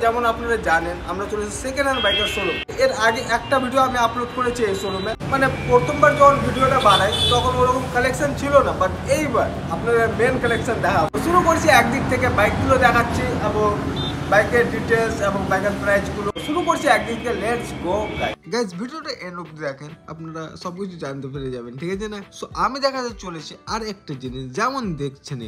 যেমন আপনারা জানেন আমরা চলেছি সেকেন্ড হ্যান্ড বাইকের শোরুম। এর আগে একটা ভিডিও আমি আপলোড করেছি এই শোরুমে, মানে প্রথমবার যখন ভিডিওটা বানাই তখন ওরকম কালেকশন ছিল না, বাট এইবার আপনারা মেন কালেকশন দেখাবো। শুরু করছি একদিক থেকে বাইকগুলো দেখাচ্ছি এবং বাইকের ডিটেলস এবং বাইকের প্রাইসগুলো শুরু করছি একদিক থেকে। লেটস গো গাইস, ভিডিওটা এন্ড অবধি দেখেন, আপনারা সবকিছু জানতে পেরে যাবেন, ঠিক আছে না? সো আমি দেখাতে চলেছি আর একটা জিনিস, যেমন দেখছেন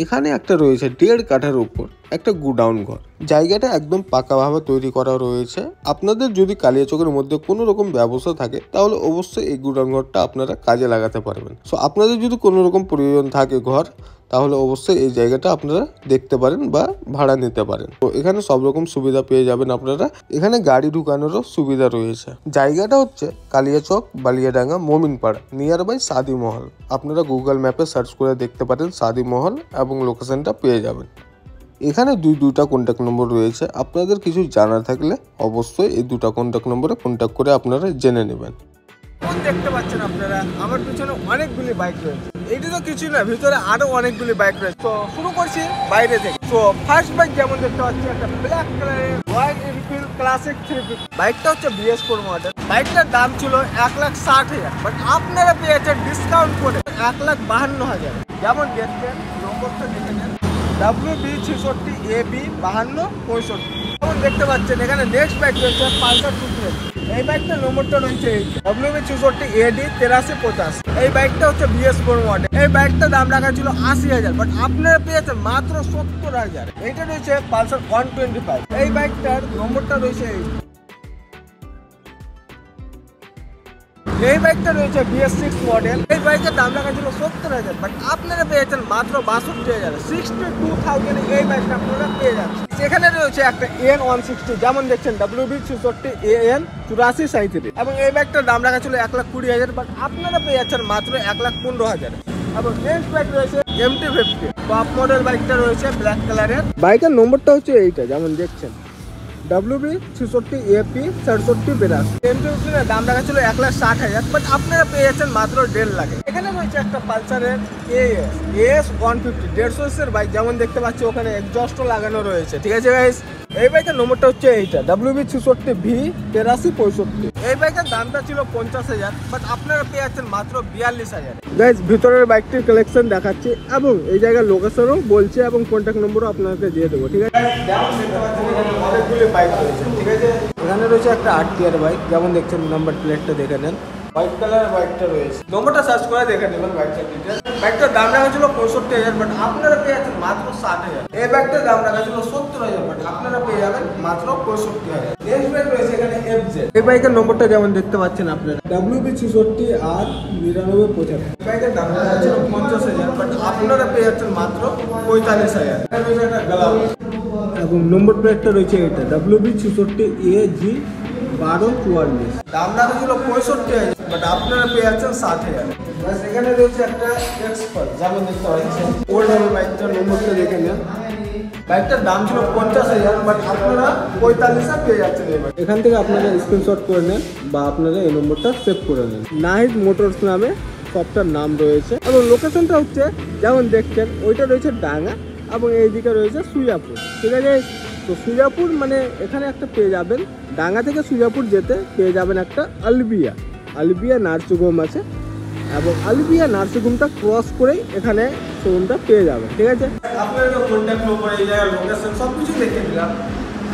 এখানে একটা রয়েছে 1.5 কাঠার উপর একটা গোডাউন ঘর। জায়গাটা একদম পাকাভাবে তৈরি করা রয়েছে। আপনাদের যদি কালিয়াচকের মধ্যে কোনো রকম ব্যবস্থা থাকে তাহলে অবশ্যই এই গোডাউন ঘরটা আপনারা কাজে লাগাতে পারবেন। সো আপনাদের যদি কোনো রকম প্রয়োজন থাকে ঘর, তাহলে অবশ্যই এই জায়গাটা আপনারা দেখতে পারেন বা ভাড়া নিতে পারেন। তো এখানে সব রকম সুবিধা পেয়ে যাবেন আপনারা। এখানে গাড়ি ঢুকানোরও সুবিধা রয়েছে। জায়গাটা হচ্ছে কালিয়াচক, বালিয়াডাঙ্গা, মোমিনপাড়া, নিয়ার বাই সাদি মহল। আপনারা গুগল ম্যাপে সার্চ করে দেখতে পারেন সাদি মহল এবং লোকেশনটা পেয়ে যাবেন। এখানে দুইটা কন্ট্যাক্ট নম্বর রয়েছে। আপনাদের কিছু জানার থাকলে অবশ্যই এই দুটা কন্ট্যাক্ট নম্বরে কন্ট্যাক্ট করে আপনারা জেনে নেবেন। দেখতে পাচ্ছেন আপনারা আমার পিছনে অনেকগুলি বাইক রয়েছে। এইটা তো কিছু না, ভিতরে আরো অনেকগুলি বাইক রয়েছে। তো শুরু করছি বাইরে থেকে। তো ফার্স্ট বাইক যেমন দেখতে পাচ্ছি একটা ব্ল্যাক কালারের রয়্যাল এনফিল্ড ক্লাসিক 350। বাইকটা হচ্ছে BS4 মডেল। বাইকটার দাম ছিল 1,60,000, বাট আপনারা পেয়েছেন ডিসকাউন্ট করে 1,52,000। যেমন দেখছেন নম্বরটা দেখে নেন, WB66AB 5265। যেমন দেখতে পাচ্ছেন এখানে নেক্সট বাইক রয়েছে পালসার 220। এই বাইকটার নম্বরটা রয়েছে WB66AD 8350। এই বাইকটা হচ্ছে BS4 মডেল। এই বাইকটার দাম রাখা ছিল 80,000, বাট আপনারা পেয়েছেন মাত্র 70,000। এইটা রয়েছে পালসার 125। এই বাইকটার নম্বরটা রয়েছে এই বাইকটা রয়েছে BS6 মডেল। এই বাইকের দাম রাখা ছিল 70,000, বাট আপনারা পেয়েছেন মাত্র 62,000। 62,000 এই বাইকটা আপনারা পেয়ে যাচ্ছেন। সেখানে রয়েছে একটা N160, যেমন দেখছেন WB66AN 8437। এবং এই বাইকটার দাম রাখা ছিল 1,20,000, বাট আপনারা পেয়ে যাচ্ছেন মাত্র 1,15,000। এবং নেক্সট বাইক রয়েছে MT50 টপ মডেল। বাইকটা রয়েছে ব্ল্যাক কালারের। বাইকের নম্বরটা হচ্ছে এইটা, যেমন দেখছেন WB66AP 6782। MT50 এর দাম রাখা ছিল 1,60,000, বাট আপনারা পেয়ে যাচ্ছেন মাত্র 1.5 লাখে। এখানে রয়েছে একটা পালসারের AS 150 150 এর বাইক। যেমন দেখতে পাচ্ছি ওখানে এক্সজস্টও লাগানো রয়েছে, ঠিক আছে গাইস? এই বাইকের নম্বরটা হচ্ছে এইটা WB66V 8365। এই বাইকের দামটা ছিল 50,000, বাট আপনারা পেয়ে যাচ্ছেন মাত্র 42,000। গাইস, ভিতরের বাইকটির কালেকশন দেখাচ্ছি এবং এই জায়গার লোকেশনও বলছে এবং কন্ট্যাক্ট নম্বরও আপনাকে দিয়ে দেবো, ঠিক আছে? যেমন দেখতে পাচ্ছেন এখানে অনেকগুলি বাইক রয়েছে, ঠিক আছে? এখানে রয়েছে একটা 8 বাইক। যেমন দেখছেন নাম্বার প্লেটটা দেখে নেন, হোয়াইট কালারের বাইকটা রয়েছে। নম্বরটা সার্চ করে দেখে নেবেন বাইকটার ডিটেইলস। বাইকটার দাম রাখা ছিল 65,000, বাট আপনারা পেয়ে যাচ্ছেন মাত্র 60,000। এই বাইকটার দাম রাখা ছিল 70,000, বাট আপনারা পেয়ে যাবেন মাত্র 65,000। নেক্সট বাইক রয়েছে এখানে FZ। এই বাইকের নম্বরটা যেমন দেখতে পাচ্ছেন আপনারা WB66R 9975। বাইকের দাম রাখা ছিল 50,000, বাট আপনারা পেয়ে যাচ্ছেন মাত্র 45,000। এটা রয়েছে একটা গ্লামার এবং নম্বর প্লেটটা রয়েছে এটা WB66AG 1244। দাম রাখা ছিল 65,000, বাট আপনারা পেয়ে যাচ্ছেন 60,000। এখানে রয়েছে একটা এক্সপার্ট, যেমন দেখতে পাচ্ছেন ওল্ড মডেল। বাইকটার নম্বরটা দেখে নেন। বাইকটার দাম ছিল 50,000, বাট আপনারা 45,000 পেয়ে যাচ্ছেন। এখান থেকে আপনারা স্ক্রিনশট করে নেন বা আপনারা এই নম্বরটা সেভ করে নেন। নাহিদ মোটরস নামে শপটার নাম রয়েছে এবং লোকেশনটা হচ্ছে যেমন দেখছেন ওইটা রয়েছে ডাঙ্গা এবং এইদিকে রয়েছে সুজাপুর, ঠিক আছে? তো সুজাপুর মানে এখানে একটা পেয়ে যাবেন, ডাঙ্গা থেকে সুজাপুর যেতে পেয়ে যাবেন একটা আলবিয়া নার্সিং হোম আছে এবং আলবিয়া নার্সিং হোমটা ক্রস করেই এখানে শোরুমটা পেয়ে যাবেন, ঠিক আছে? আপনাদের কন্ট্যাক্ট নম্বর, এই জায়গার লোকেশন সব কিছু দেখে দিলাম।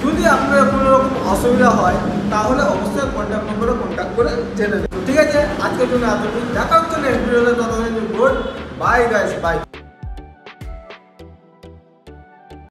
যদি আপনার কোনো রকম অসুবিধা হয় তাহলে অবশ্যই কন্ট্যাক্ট নম্বরে কন্ট্যাক্ট করে জেনে নেবেন, ঠিক আছে? আজকের জন্য এতটুকু। দেখা হচ্ছে নেক্সট ভিডিওতে। ততক্ষণ গুড বাই গাইস, বাই।